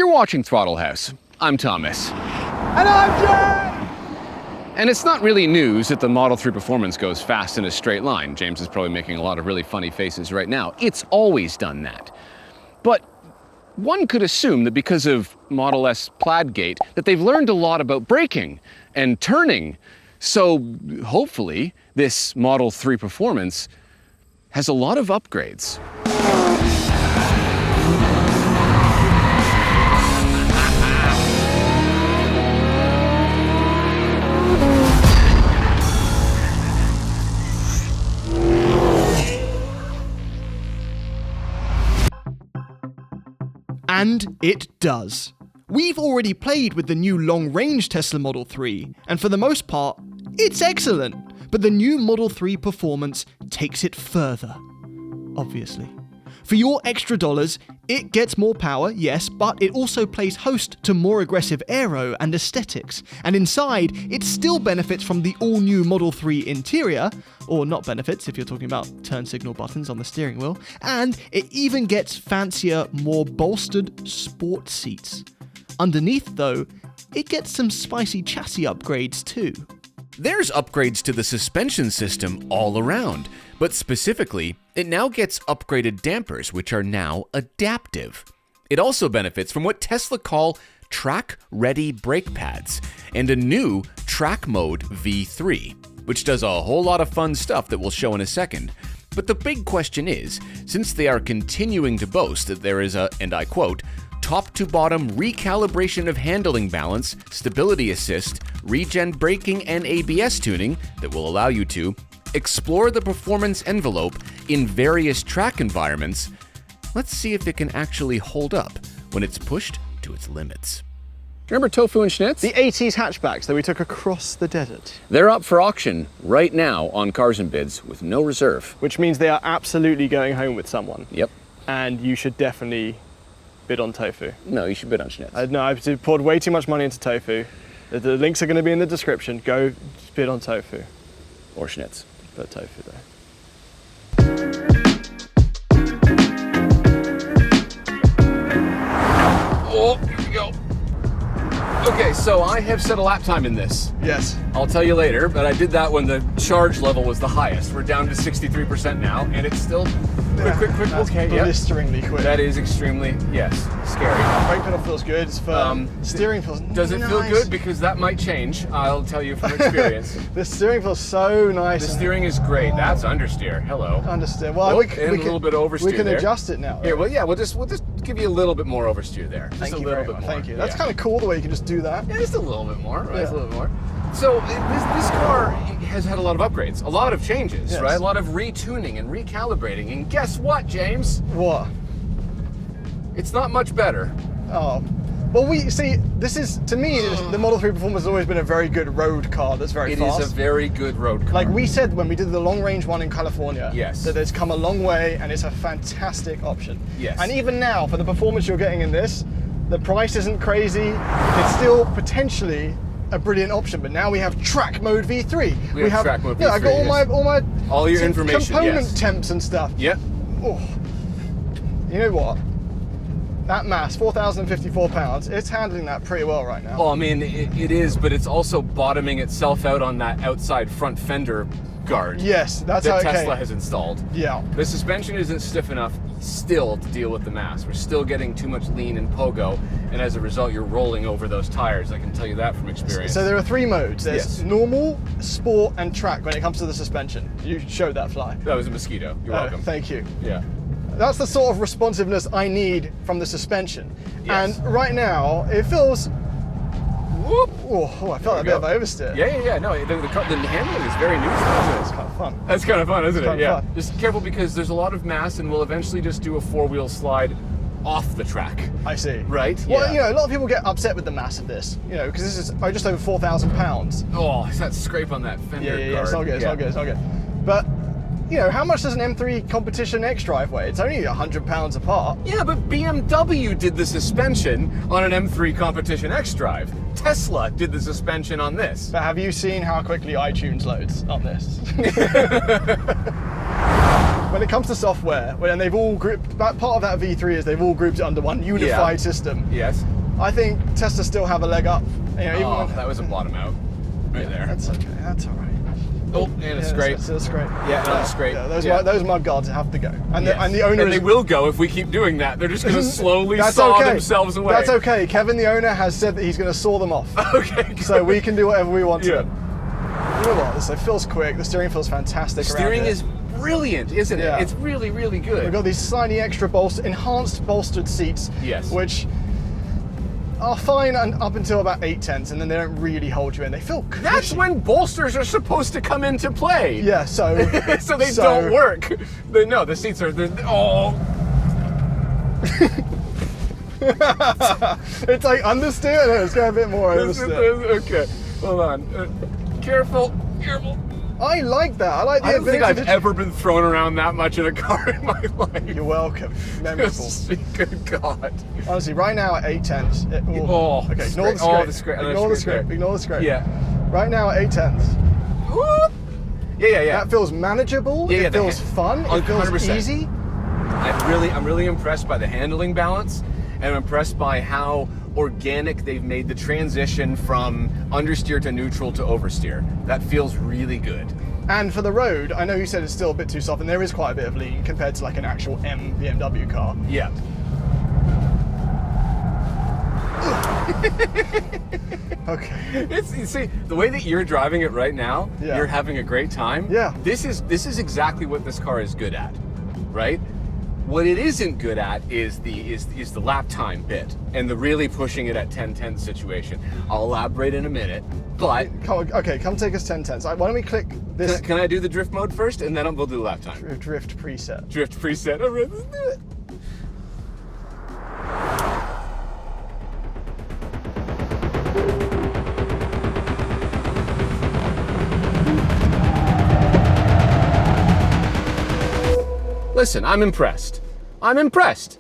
You're watching Throttle House. I'm Thomas. And I'm Jack! And it's not really news that the Model 3 Performance goes fast in a straight line. James is probably making a lot of really funny faces right now. It's always done that. But one could assume that because of Model S Plaidgate, that they've learned a lot about braking and turning. So hopefully this Model 3 Performance has a lot of upgrades. And it does. We've already played with the new long-range Tesla Model 3, and for the most part, it's excellent. But the new Model 3 Performance takes it further, obviously. For your extra dollars, it gets more power, yes, but it also plays host to more aggressive aero and aesthetics. And inside, it still benefits from the all-new Model 3 interior, or not benefits if you're talking about turn signal buttons on the steering wheel, and it even gets fancier, more bolstered sport seats. Underneath, though, it gets some spicy chassis upgrades too. There's upgrades to the suspension system all around, but specifically, it now gets upgraded dampers, which are now adaptive. It also benefits from what Tesla call track-ready brake pads, and a new Track Mode V3, which does a whole lot of fun stuff that we'll show in a second. But the big question is, since they are continuing to boast that there is a, and I quote, top-to-bottom recalibration of handling balance, stability assist, regen braking, and ABS tuning that will allow you to explore the performance envelope in various track environments, let's see if it can actually hold up when it's pushed to its limits. Remember Tofu and Schnitz? The 80s hatchbacks that we took across the desert. They're up for auction right now on Karston bids with no reserve. Which means they are absolutely going home with someone. Yep. And you should definitely bid on Tofu. No, you should bid on Schnitz. No, I've poured way too much money into Tofu. The links are going to be in the description. Go bid on Tofu. Or Schnitz. But Tofu though. Oh, here we go. Okay, so I have set a lap time in this. Yes. I'll tell you later, but I did that when the charge level was the highest. We're down to 63% now, and it's still quick. That's Okay, blisteringly quick. That is extremely, yes, scary. Brake pedal feels good. It's fun. Steering feels nice. Does it feel good? Because that might change. I'll tell you from experience. The steering feels so nice. The steering is great. That's understeer. Hello. Understeer. Well, we can, a little bit of oversteer we can there. adjust it now. Here, well, yeah, we'll just give you a little bit more oversteer there. Just Thank a you little very bit much. more. Thank you. That's kind of cool the way you can just do that. Yeah, just a little bit more, right? Yeah. Just a little more. So this car has had a lot of upgrades, a lot of changes, Yes. right? A lot of retuning and recalibrating. And guess what, James? What? It's not much better. Oh. Well, this is, to me, the Model 3 Performance has always been a very good road car that's very fast. It is a very good road car. Like we said when we did the long range one in California, yes, that it's come a long way and it's a fantastic option. Yes. And even now, for the performance you're getting in this, the price isn't crazy. It's still potentially a brilliant option, but now we have Track Mode V3. We have Track Mode V3. Yeah, I got all your information, component yes. temps and stuff. Yep. Oh. You know what? That mass, 4,054 pounds, it's handling that pretty well right now. Well, I mean, it is, but it's also bottoming itself out on that outside front fender guard. Yes, that's that okay. Tesla has installed. Yeah. The suspension isn't stiff enough still to deal with the mass. We're still getting too much lean and pogo, and as a result, you're rolling over those tires. I can tell you that from experience. So there are three modes. There's yes. normal, sport, and track when it comes to the suspension. You showed that fly. That was a mosquito. You're welcome. Thank you. Yeah. That's the sort of responsiveness I need from the suspension. Yes. And right now, it feels... Whoop. Oh, I felt a bit of oversteer. Yeah. No, the handling is very neutral. It's kind of fun. That's kind of fun, isn't it? Yeah. Fun. Just careful because there's a lot of mass, and we'll eventually just do a four-wheel slide off the track. I see. Right? Well, yeah. you know, a lot of people get upset with the mass of this, you know, because this is just over 4,000 pounds. Oh, it's that scrape on that fender guard. Yeah, it's not good, it's not good. But, you know, how much does an M3 Competition X drive weigh? It's only 100 pounds apart. Yeah, but BMW did the suspension on an M3 Competition X drive. Tesla did the suspension on this. But have you seen how quickly iTunes loads on this? when it comes to software, when they've all grouped, part of that V3 is they've all grouped it under one unified system. Yes. I think Tesla still have a leg up. You know, even when, that was a bottom out right there. That's okay. That's all right. Oh, and it's great. It's great. Yeah, no, it's great. Yeah, those mud guards have to go. And the owner and they will go if we keep doing that. They're just going to slowly saw themselves away. That's okay. Kevin, the owner, has said that he's going to saw them off. Okay, good. So we can do whatever we want to them. You know what? It feels quick. The steering feels fantastic. Steering is brilliant, isn't it? Yeah. It's really, really good. We've got these slightly extra enhanced bolstered seats. Yes. Which are fine up until about 8/10, and then they don't really hold you in. They feel cushy. That's when bolsters are supposed to come into play. Yeah, so... so they don't work. No, the seats are... Oh. It's like understeer? No, it's got a bit more oversteer. Okay, hold on. Careful. I like that. I like the I don't think ability I've ever been thrown around that much in a car in my life. You're welcome. Memorable. Good God. Honestly, right now at 8/10. Okay, ignore the scrape. Ignore the scrape. Yeah. Right now at 8/10. Whoop. Yeah. That feels manageable. It feels fun. It feels 100%. easy. I'm really impressed by the handling balance, and I'm impressed by how organic they've made the transition from understeer to neutral to oversteer. That feels really good. And for the road, I know you said it's still a bit too soft, and there is quite a bit of lean compared to like an actual M BMW car. Yeah. Okay. You see, the way that you're driving it right now, you're having a great time. Yeah. This is exactly what this car is good at, right? What it isn't good at is the lap time bit and the really pushing it at 10/10 situation. I'll elaborate in a minute, but Come take us 10/10. Why don't we click this? Can I do the drift mode first, and then we'll do lap time. Drift preset. Drift preset. All right, let's do it. Listen, I'm impressed.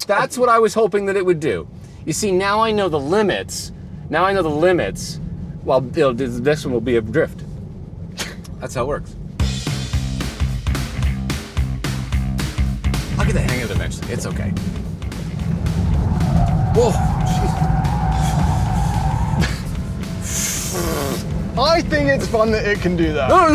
That's what I was hoping that it would do. You see, now I know the limits. Well, this one will be a drift. That's how it works. I'll get the hang of it eventually. It's okay. Whoa, jeez. I think it's fun that it can do that. No.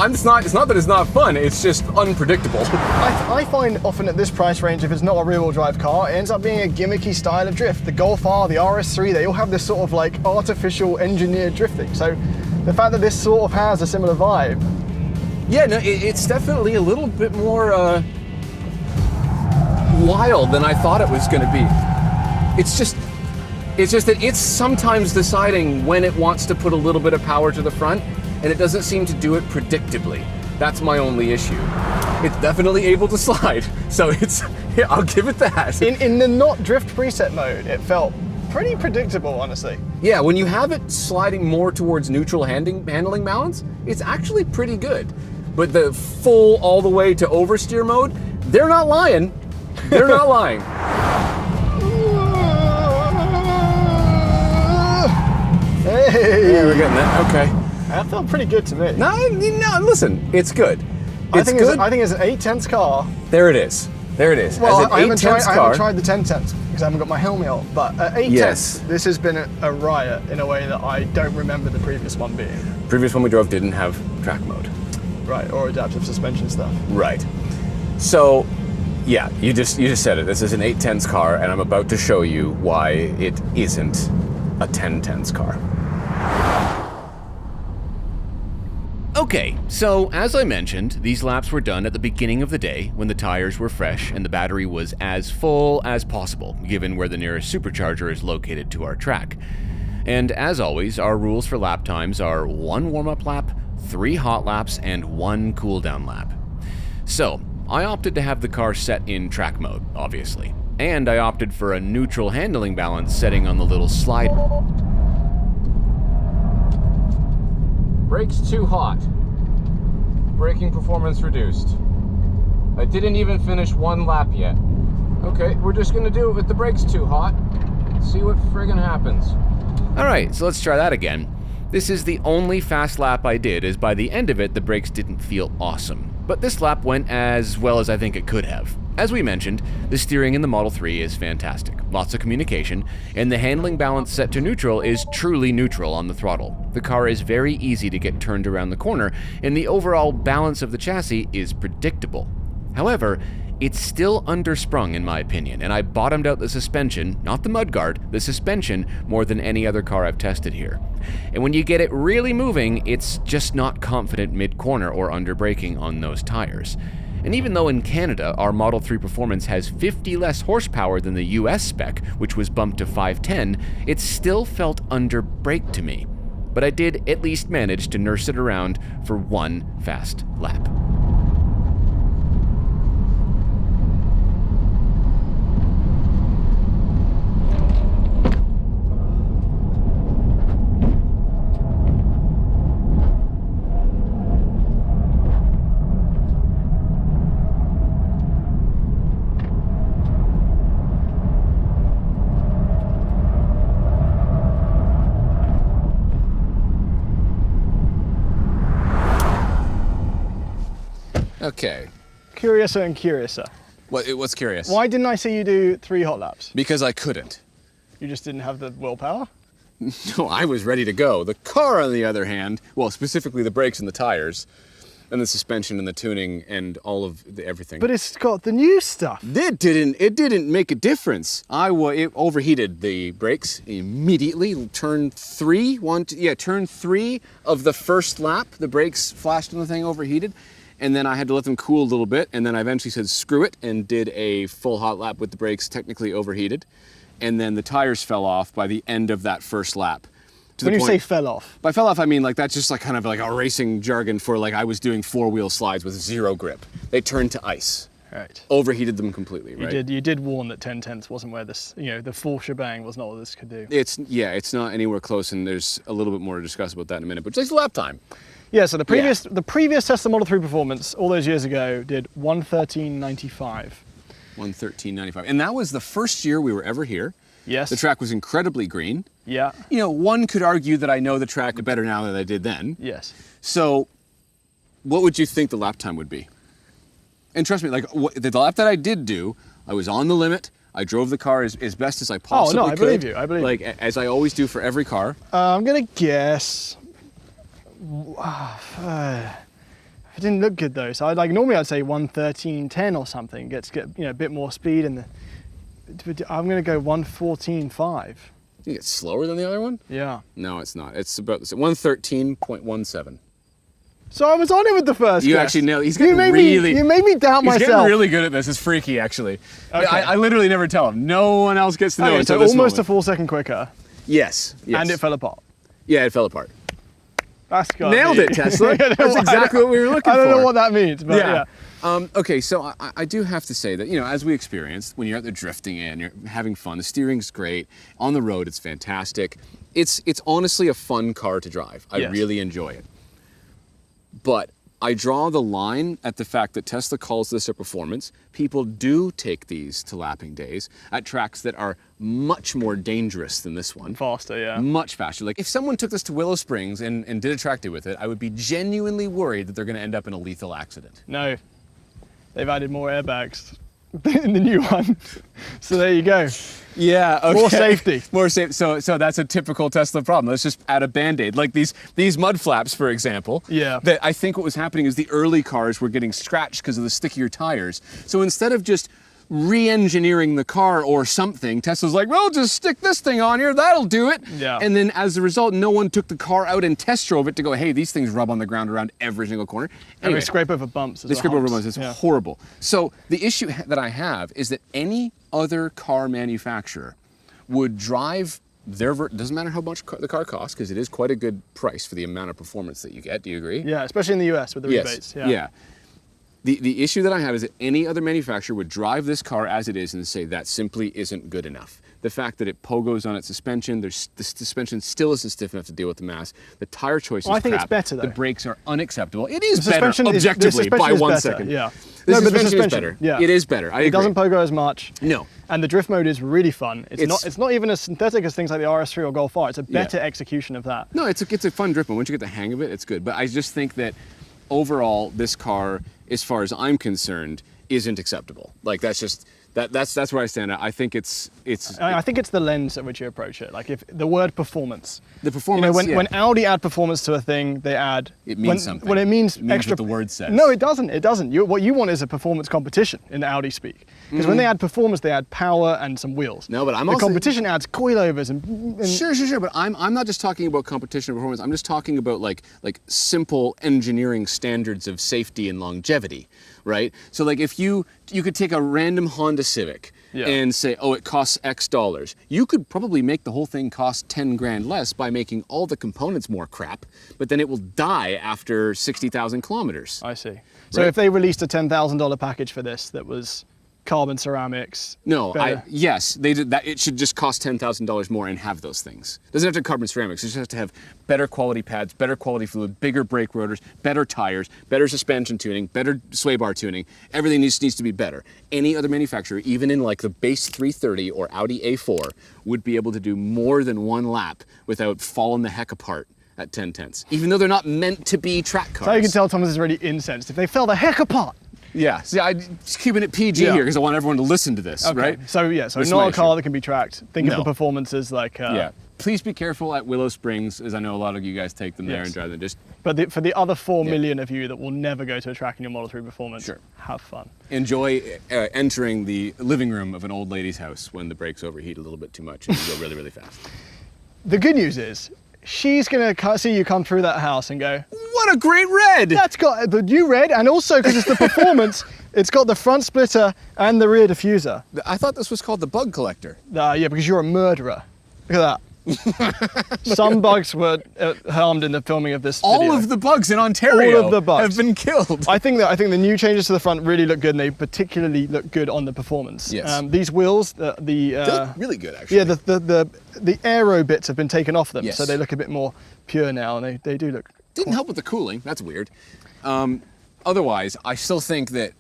It's not that it's not fun. It's just unpredictable. I find often at this price range, if it's not a rear-wheel drive car, it ends up being a gimmicky style of drift. The Golf R, the RS3, they all have this sort of like artificial engineered drifting. So the fact that this sort of has a similar vibe. Yeah, no, it's definitely a little bit more wild than I thought it was going to be. It's just that it's sometimes deciding when it wants to put a little bit of power to the front, and it doesn't seem to do it predictably. That's my only issue. It's definitely able to slide, so I'll give it that. In the not drift preset mode, it felt pretty predictable, honestly. Yeah, when you have it sliding more towards neutral handling balance, it's actually pretty good. But the full all the way to oversteer mode, they're not lying. They're not lying. Hey! Yeah, we're getting that. Okay. That felt pretty good to me. No, listen, it's good. I think it's an 8/10 car. There it is. Well, I haven't tried the 10/10 because I haven't got my helmet on. But at 8/10, this has been a riot in a way that I don't remember the previous one being. Previous one we drove didn't have track mode. Right, or adaptive suspension stuff. Right. So, yeah, you just said it. This is an 8/10s car, and I'm about to show you why it isn't a 10/10s car. Okay, so as I mentioned, these laps were done at the beginning of the day when the tires were fresh and the battery was as full as possible, given where the nearest supercharger is located to our track. And as always, our rules for lap times are 1 warm-up lap, 3 hot laps, and 1 cool-down lap. So, I opted to have the car set in track mode, obviously, and I opted for a neutral handling balance setting on the little slide. Brakes too hot. Braking performance reduced. I didn't even finish 1 lap yet. Okay, we're just gonna do it with the brakes too hot. See what friggin' happens. Alright, so let's try that again. This is the only fast lap I did, as by the end of it, the brakes didn't feel awesome. but this lap went as well as I think it could have. As we mentioned, the steering in the Model 3 is fantastic, lots of communication, and the handling balance set to neutral is truly neutral on the throttle. The car is very easy to get turned around the corner, and the overall balance of the chassis is predictable. However, it's still undersprung in my opinion, and I bottomed out the suspension, not the mudguard, the suspension, more than any other car I've tested here. And when you get it really moving, it's just not confident mid-corner or under braking on those tires. And even though in Canada our Model 3 Performance has 50 less horsepower than the US spec, which was bumped to 510, it still felt under brake to me. But I did at least manage to nurse it around for one fast lap. Okay. Curiouser and curiouser. What's curious? Why didn't I see you do 3 hot laps? Because I couldn't. You just didn't have the willpower? No, I was ready to go. The car, on the other hand, well, specifically the brakes and the tires, and the suspension and the tuning and all of everything. But it's got the new stuff. It didn't make a difference. It overheated the brakes immediately. Turn 3 of the first lap, the brakes flashed and the thing overheated. And then I had to let them cool a little bit, and then I eventually said screw it and did a full hot lap with the brakes technically overheated. And then the tires fell off by the end of that first lap. When you say fell off? By fell off, I mean like that's just like kind of like a racing jargon for like I was doing 4-wheel slides with 0 grip. They turned to ice. Right. Overheated them completely, right? You did warn that 10/10 wasn't where this, the full shebang was not what this could do. It's not anywhere close, and there's a little bit more to discuss about that in a minute, but just lap time. Yeah, so the previous Tesla Model 3 Performance all those years ago did 113.95. 113.95. And that was the first year we were ever here. Yes. The track was incredibly green. Yeah. One could argue that I know the track better now than I did then. Yes. So what would you think the lap time would be? And trust me, the lap that I did do, I was on the limit. I drove the car as best as I possibly could. I believe you. I believe you. As I always do for every car. I'm going to guess... it didn't look good though, so normally I'd say 113.10 or something. Get a bit more speed, and I'm going to go 114.5. You think it's slower than the other one? Yeah. No, it's not. It's about 113.17. So I was on it with the first. You guess. actually nailed it. You made me doubt myself. He's getting really good at this. It's freaky, actually. Okay. I literally never tell him. No one else gets to know until so this almost moment. a full second quicker. Yes. And it fell apart. Yeah, it fell apart. That's got Nailed it, Tesla. That's exactly what we were looking for. I don't know what that means, but yeah. Okay, so I do have to say that, as we experienced, when you're out there drifting in, you're having fun, the steering's great, on the road it's fantastic. It's honestly a fun car to drive. I really enjoy it. But I draw the line at the fact that Tesla calls this a performance. People do take these to lapping days at tracks that are much more dangerous than this one. Faster, yeah. Much faster. Like if someone took this to Willow Springs and did a track day with it, I would be genuinely worried that they're going to end up in a lethal accident. No, they've added more airbags in the new one. So there you go. Yeah, okay. More safety. More safe. So that's a typical Tesla problem. Let's just add a Band-Aid. Like these mud flaps, for example. Yeah. That I think what was happening is the early cars were getting scratched because of the stickier tires. So instead of just re-engineering the car or something, Tesla's like, well, just stick this thing on here, that'll do it. Yeah. And then as a result, no one took the car out and test drove it to go, hey, these things rub on the ground around every single corner. Anyway, and they scrape over bumps. They scrape over bumps. It's horrible. So the issue that I have is that any other car manufacturer would drive their, doesn't matter how much the car costs, because it is quite a good price for the amount of performance that you get. Do you agree? Yeah, especially in the US with the rebates. Yeah. The issue that I have is that any other manufacturer would drive this car as it is and say that simply isn't good enough. The fact that it pogos on its suspension, the suspension still isn't stiff enough to deal with the mass. The tire choice is I think crap. it's better though. The brakes are unacceptable. It is the better objectively by 1 better, second. Yeah. The no, suspension, but the suspension is better. Yeah. It is better. I agree. It doesn't pogo as much. No. And the drift mode is really fun. It's not even as synthetic as things like the RS3 or Golf R. It's a better execution of that. No, it's a fun drift mode. Once you get the hang of it, it's good. But I just think that overall, this car, as far as I'm concerned, isn't acceptable. Like that's just that's where I stand at. I think I think it's the lens at which you approach it. Like if the word performance. the performance. When Audi add performance to a thing, they add. It means something. When it means It means extra. what the word says. No, it doesn't. It doesn't. What you want is a performance competition in Audi speak. Because when they add performance, they add power and some wheels. No, but I'm the also- competition adds coilovers and Sure. But I'm not just talking about competition and performance. I'm just talking about like simple engineering standards of safety and longevity, right? So like if you could take a random Honda Civic and say, oh, it costs X dollars. You could probably make the whole thing cost 10 grand less by making all the components more crap, but then it will die after 60,000 kilometers. I see. So Right. if they released a $10,000 package for this that was carbon ceramics. No, better- yes, they did that. It should just cost $10,000 more and have those things. It doesn't have to have carbon ceramics. It just has to have better quality pads, better quality fluid, bigger brake rotors, better tires, better suspension tuning, better sway bar tuning. Everything needs to be better. Any other manufacturer, even in like the base 330 or Audi A4, would be able to do more than one lap without falling the heck apart at 10/10ths, even though they're not meant to be track cars. So you can tell Thomas is really incensed. If they fell the heck apart. Yeah, see, I'm just keeping it PG Yeah. here because I want everyone to listen to this, Okay. right? So That's not my a car issue. that can be tracked. Think of No. the performance as like. Yeah. Please be careful at Willow Springs, as I know a lot of you guys take them there Yes. and drive them. Just But for the other 4 million of you that will never go to a track in your Model 3 Performance, Sure. have fun. enjoy entering the living room of an old lady's house when the brakes overheat a little bit too much and you go really, really fast. The good news is, she's going to see you come through that house and go, What a great red! that's got the new red, and also because it's the performance, it's got the front splitter and the rear diffuser. I thought this was called the bug collector. Yeah, because you're a murderer. Look at that. Some bugs were harmed in the filming of this All video. of the bugs in Ontario All of the bugs. have been killed. I think the new changes to the front really look good, and they particularly look good on the performance. Yes. These wheels, They look really good, actually. yeah, the aero bits have been taken off them, Yes. so they look a bit more pure now, and they do look. Didn't help with the cooling. That's weird. Otherwise, I still think that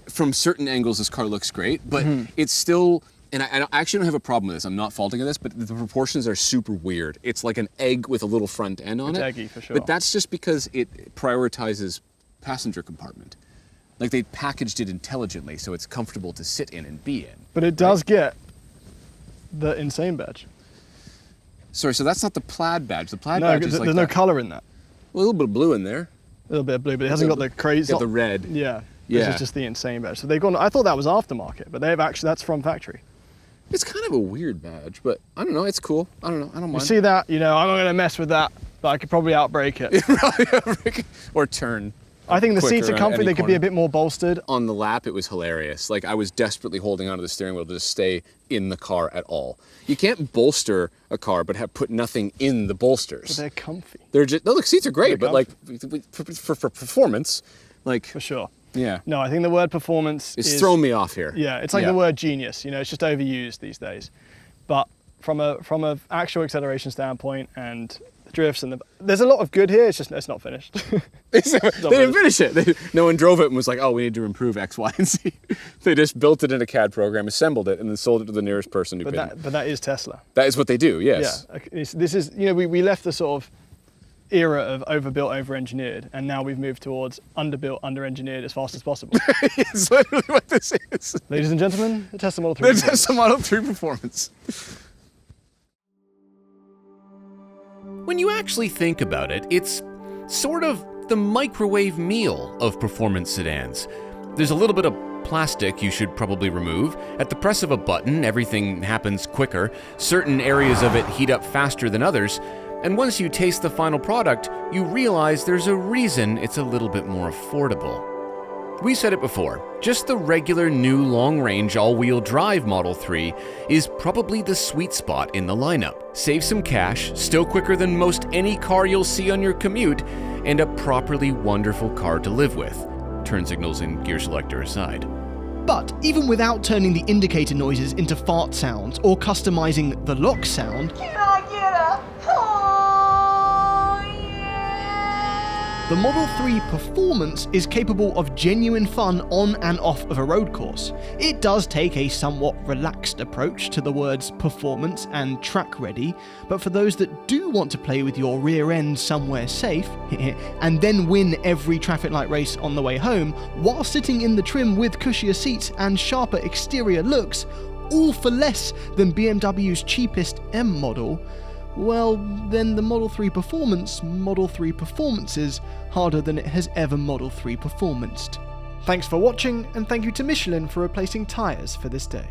from certain angles this car looks great, but it's still, and I actually don't have a problem with this. I'm not faulting of this, but the proportions are super weird. It's like an egg with a little front end on It's it. eggy, for sure. But that's just because it prioritizes passenger compartment. Like they packaged it intelligently so it's comfortable to sit in and be in. But it does get the insane badge. Sorry, so that's not the plaid badge. The plaid No, badge there's is like no that. color in that. A little bit of blue in there. A little bit of blue, but it hasn't got the crazy. Got the red. Yeah. Yeah. This is just the insane badge. So they've gone. I thought that was aftermarket, but they've actually that's from factory. It's kind of a weird badge, but I don't know. It's cool. I don't know. I don't You mind. see that? I'm not going to mess with that, but I could probably outbrake it. Or turn. I think the seats quicker are at comfy. any They could be corner. a bit more bolstered. On the lap, it was hilarious. Like I was desperately holding onto the steering wheel to just stay in the car at all. You can't bolster a car, but have put nothing in the bolsters. They're comfy, They're just no. Look, seats are great, They're but like for performance, like for sure. yeah, No, I think the word performance it's is thrown me off here. Yeah, it's like the word genius. It's just overused these days. But from a actual acceleration standpoint and the drifts and there's a lot of good here. It's not finished. They didn't finish it. No one drove it and was like, "Oh, we need to improve X, Y, and Z." They just built it in a CAD program, assembled it, and then sold it to the nearest person who but could. that is Tesla. That is what they do. Yes. Yeah, this is we left the sort of era of overbuilt, over-engineered, and now we've moved towards underbuilt, under-engineered as fast as possible. It's literally what this is. Ladies and gentlemen, the Tesla Model 3. The Tesla Model 3 Performance. When you actually think about it, it's sort of the microwave meal of performance sedans. There's a little bit of plastic you should probably remove. At the press of a button, everything happens quicker. Certain areas of it heat up faster than others. And once you taste the final product, you realize there's a reason it's a little bit more affordable. We said it before, just the regular new long-range all-wheel drive Model 3 is probably the sweet spot in the lineup. Save some cash, still quicker than most any car you'll see on your commute, and a properly wonderful car to live with. Turn signals and gear selector aside. But even without turning the indicator noises into fart sounds or customizing the lock sound, Can I get a oh yeah? the Model 3 Performance is capable of genuine fun on and off of a road course. It does take a somewhat relaxed approach to the words performance and track ready, but for those that do want to play with your rear end somewhere safe, and then win every traffic light race on the way home, while sitting in the trim with cushier seats and sharper exterior looks, all for less than BMW's cheapest M model, well, then the Model 3 Performance Model 3 Performances harder than it has ever Model 3 performanced. Thanks for watching, and thank you to Michelin for replacing tyres for this day.